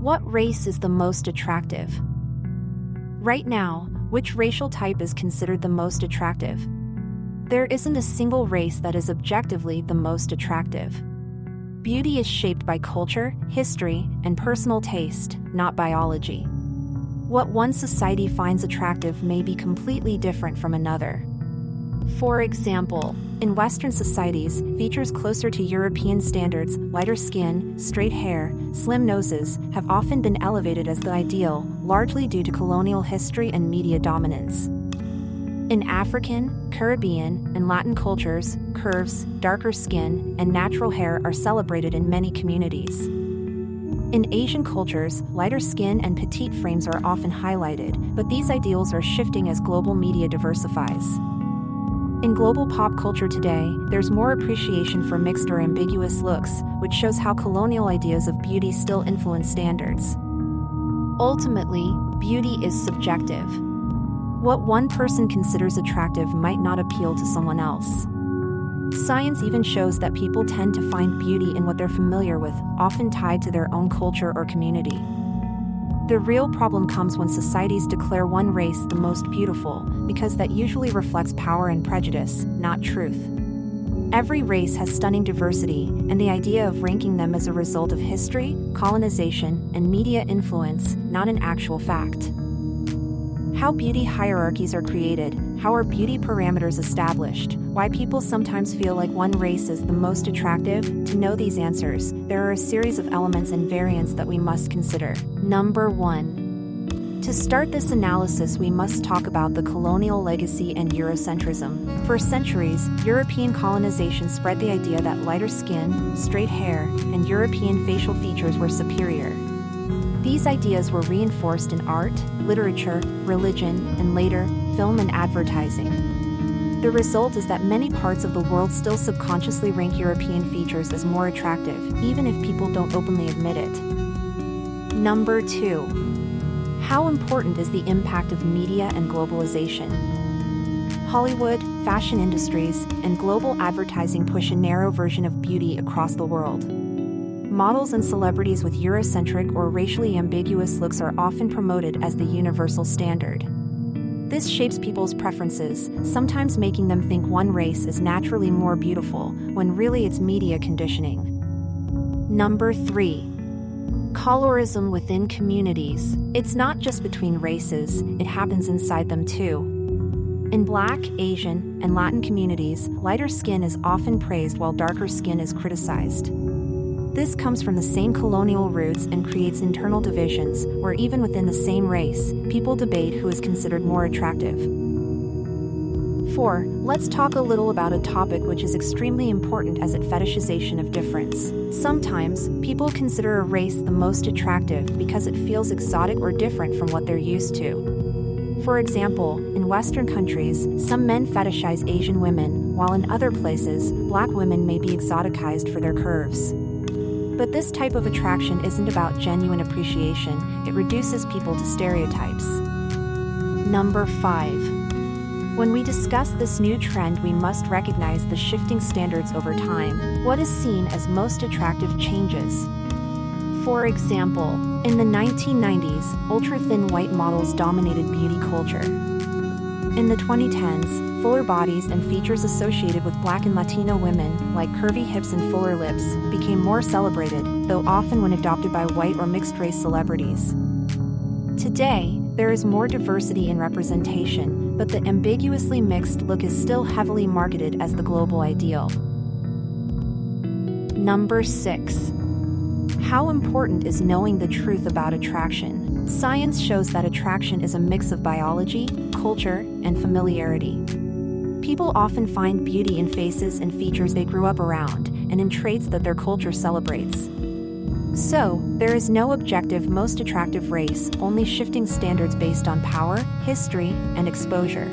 What race is the most attractive? Right now, which racial type is considered the most attractive? There isn't a single race that is objectively the most attractive. Beauty is shaped by culture, history, and personal taste, not biology. What one society finds attractive may be completely different from another. For example, in Western societies, features closer to European standards, lighter skin, straight hair, slim noses, have often been elevated as the ideal, largely due to colonial history and media dominance. In African, Caribbean, and Latin cultures, curves, darker skin, and natural hair are celebrated in many communities. In Asian cultures, lighter skin and petite frames are often highlighted, but these ideals are shifting as global media diversifies. In global pop culture today, there's more appreciation for mixed or ambiguous looks, which shows how colonial ideas of beauty still influence standards. Ultimately, beauty is subjective. What one person considers attractive might not appeal to someone else. Science even shows that people tend to find beauty in what they're familiar with, often tied to their own culture or community. The real problem comes when societies declare one race the most beautiful, because that usually reflects power and prejudice, not truth. Every race has stunning diversity, and the idea of ranking them as a result of history, colonization, and media influence, not an actual fact. How beauty hierarchies are created, how are beauty parameters established, why people sometimes feel like one race is the most attractive. To know these answers, there are a series of elements and variants that we must consider. Number 1. To start this analysis, we must talk about the colonial legacy and Eurocentrism. For centuries, European colonization spread the idea that lighter skin, straight hair, and European facial features were superior. These ideas were reinforced in art, literature, religion, and later, film and advertising. The result is that many parts of the world still subconsciously rank European features as more attractive, even if people don't openly admit it. Number 2. How important is the impact of media and globalization? Hollywood, fashion industries, and global advertising push a narrow version of beauty across the world. Models and celebrities with Eurocentric or racially ambiguous looks are often promoted as the universal standard. This shapes people's preferences, sometimes making them think one race is naturally more beautiful, when really it's media conditioning. Number 3. Colorism within communities. It's not just between races, it happens inside them too. In Black, Asian, and Latin communities, lighter skin is often praised while darker skin is criticized. This comes from the same colonial roots and creates internal divisions, where even within the same race, people debate who is considered more attractive. 4. Let's talk a little about a topic which is extremely important as its fetishization of difference. Sometimes, people consider a race the most attractive because it feels exotic or different from what they're used to. For example, in Western countries, some men fetishize Asian women, while in other places, Black women may be exoticized for their curves. But this type of attraction isn't about genuine appreciation, it reduces people to stereotypes. Number 5. When we discuss this new trend, we must recognize the shifting standards over time. What is seen as most attractive changes. For example, in the 1990s, ultra-thin white models dominated beauty culture. In the 2010s, fuller bodies and features associated with Black and Latino women, like curvy hips and fuller lips, became more celebrated, though often when adopted by white or mixed-race celebrities. Today, there is more diversity in representation, but the ambiguously mixed look is still heavily marketed as the global ideal. Number 6. How important is knowing the truth about attraction? Science shows that attraction is a mix of biology, culture, and familiarity. People often find beauty in faces and features they grew up around, and in traits that their culture celebrates. So, there is no objective most attractive race, only shifting standards based on power, history, and exposure.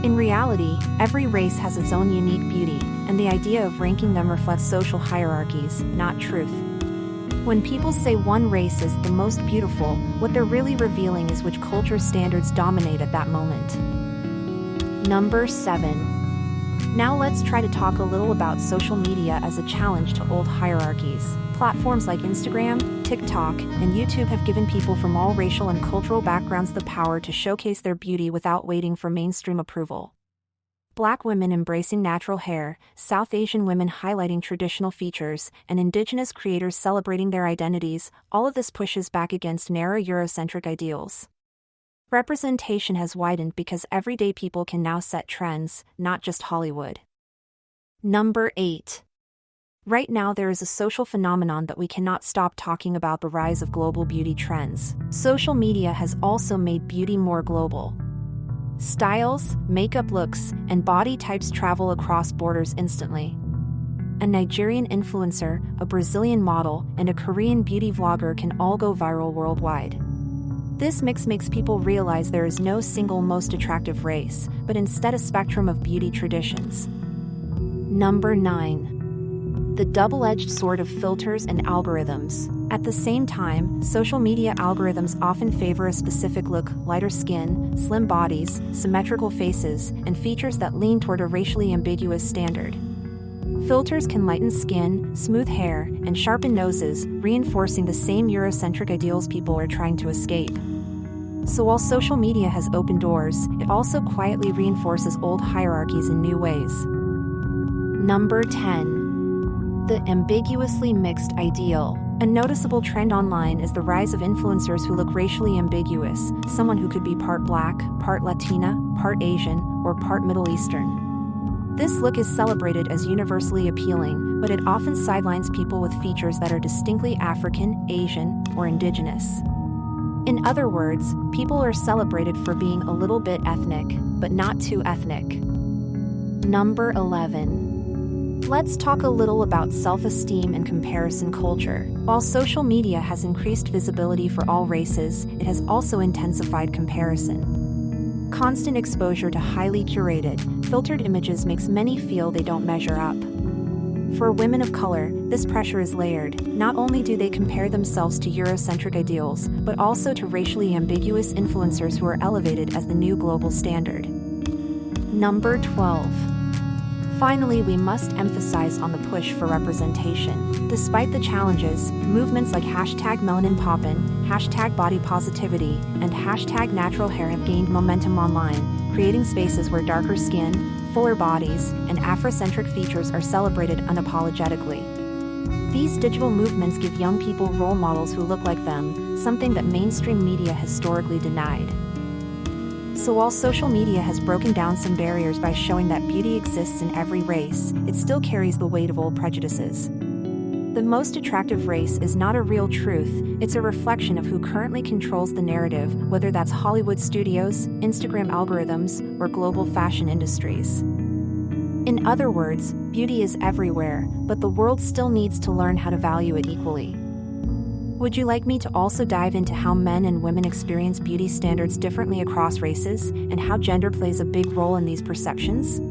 In reality, every race has its own unique beauty, and the idea of ranking them reflects social hierarchies, not truth. When people say one race is the most beautiful, what they're really revealing is which culture standards dominate at that moment. Number 7. Now let's try to talk a little about social media as a challenge to old hierarchies. Platforms like Instagram, TikTok, and YouTube have given people from all racial and cultural backgrounds the power to showcase their beauty without waiting for mainstream approval. Black women embracing natural hair, South Asian women highlighting traditional features, and indigenous creators celebrating their identities, all of this pushes back against narrow Eurocentric ideals. Representation has widened because everyday people can now set trends, not just Hollywood. Number 8. Right now there is a social phenomenon that we cannot stop talking about: the rise of global beauty trends. Social media has also made beauty more global. Styles, makeup looks, and body types travel across borders instantly. A Nigerian influencer, a Brazilian model, and a Korean beauty vlogger can all go viral worldwide. This mix makes people realize there is no single most attractive race, but instead a spectrum of beauty traditions. Number 9. The double-edged sword of filters and algorithms. At the same time, social media algorithms often favor a specific look: lighter skin, slim bodies, symmetrical faces, and features that lean toward a racially ambiguous standard. Filters can lighten skin, smooth hair, and sharpen noses, reinforcing the same Eurocentric ideals people are trying to escape. So while social media has opened doors, it also quietly reinforces old hierarchies in new ways. Number 10. The ambiguously mixed ideal. A noticeable trend online is the rise of influencers who look racially ambiguous, someone who could be part Black, part Latina, part Asian, or part Middle Eastern. This look is celebrated as universally appealing, but it often sidelines people with features that are distinctly African, Asian, or indigenous. In other words, people are celebrated for being a little bit ethnic, but not too ethnic. Number 11. Let's talk a little about self-esteem and comparison culture. While social media has increased visibility for all races, it has also intensified comparison. Constant exposure to highly curated, filtered images makes many feel they don't measure up. For women of color, this pressure is layered. Not only do they compare themselves to Eurocentric ideals, but also to racially ambiguous influencers who are elevated as the new global standard. Number 12. Finally, we must emphasize on the push for representation. Despite the challenges, movements like #MelaninPoppin', #BodyPositivity, and #NaturalHair have gained momentum online, creating spaces where darker skin, fuller bodies, and Afrocentric features are celebrated unapologetically. These digital movements give young people role models who look like them, something that mainstream media historically denied. So while social media has broken down some barriers by showing that beauty exists in every race, it still carries the weight of old prejudices. The most attractive race is not a real truth, it's a reflection of who currently controls the narrative, whether that's Hollywood studios, Instagram algorithms, or global fashion industries. In other words, beauty is everywhere, but the world still needs to learn how to value it equally. Would you like me to also dive into how men and women experience beauty standards differently across races, and how gender plays a big role in these perceptions?